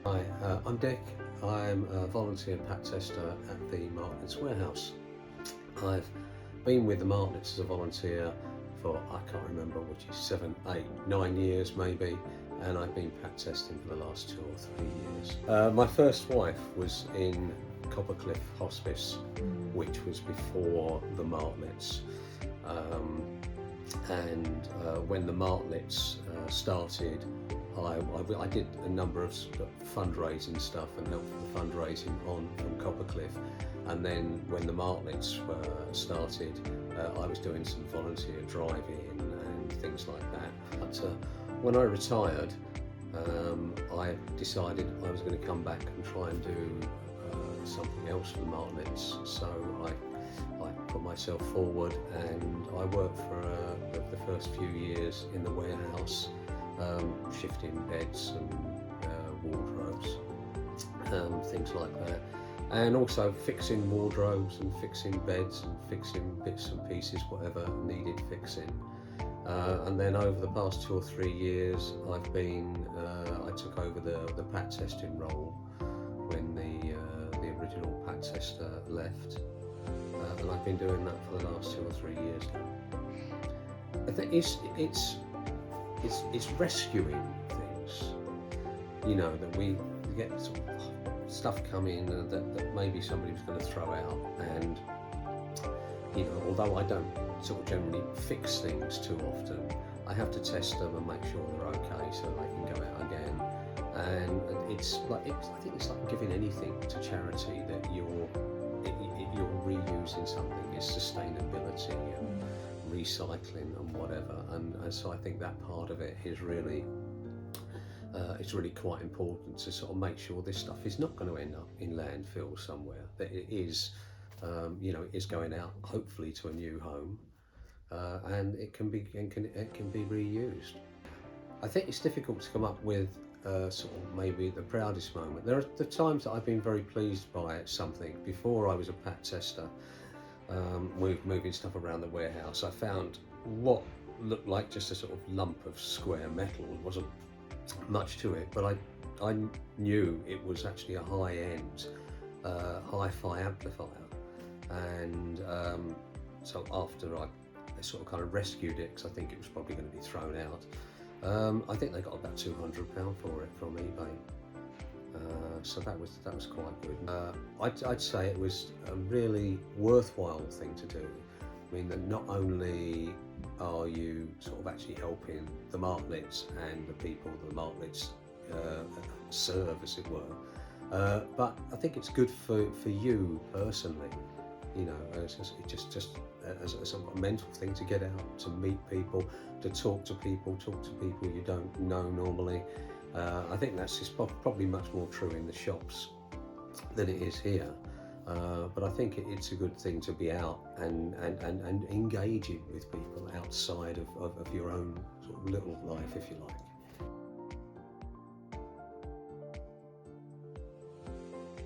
Hi, I'm Dick. I'm a volunteer pat tester at the Martlets warehouse. I've been with the Martlets as a volunteer for, I can't remember, which is 7, 8, 9 years maybe, and I've been pat testing for the last 2 or 3 years. My first wife was in Coppercliff Hospice, which was before the Martlets. When the Martlets started, I did a number of fundraising stuff and helped with the fundraising from Coppercliff, and then when the Martlets started, I was doing some volunteer driving and things like that. But when I retired, I decided I was going to come back and try and do something else for the Martlets. So I put myself forward, and I worked for the first few years in the warehouse, shifting beds and wardrobes, things like that, and also fixing wardrobes and fixing beds and fixing bits and pieces, whatever needed fixing. And then over the past 2 or 3 years, I took over the pat testing role when the original pat tester left, and I've been doing that for the last 2 or 3 years now. I think it's rescuing things, that we get sort of stuff come in that maybe somebody was going to throw out, and although I don't sort of generally fix things too often, I have to test them and make sure they're okay so they can go out again. And I think it's like giving anything to charity, that you're reusing something. It's sustainability and recycling and whatever, and so I think that part of it is really it's really quite important to sort of make sure this stuff is not going to end up in landfill somewhere, that it is it is going out hopefully to a new home, and it can be reused. I think it's difficult to come up with sort of maybe the proudest moment. There are the times that I've been very pleased by something. Before I was a pat tester, moving stuff around the warehouse, I found what looked like just a sort of lump of square metal. It wasn't much to it, but I knew it was actually a high-end hi-fi amplifier, and so after I sort of kind of rescued it, because I think it was probably going to be thrown out, I think they got about £200 for it from eBay. So that was quite good. I'd say it was a really worthwhile thing to do. I mean, that not only are you sort of actually helping the Martlets and the people the Martlets serve, as it were, but I think it's good for you personally. It's just as a sort of mental thing to get out, to meet people, to talk to people you don't know normally. I think that's just probably much more true in the shops than it is here. But I think it's a good thing to be out and engaging with people outside of your own sort of little life, if you like.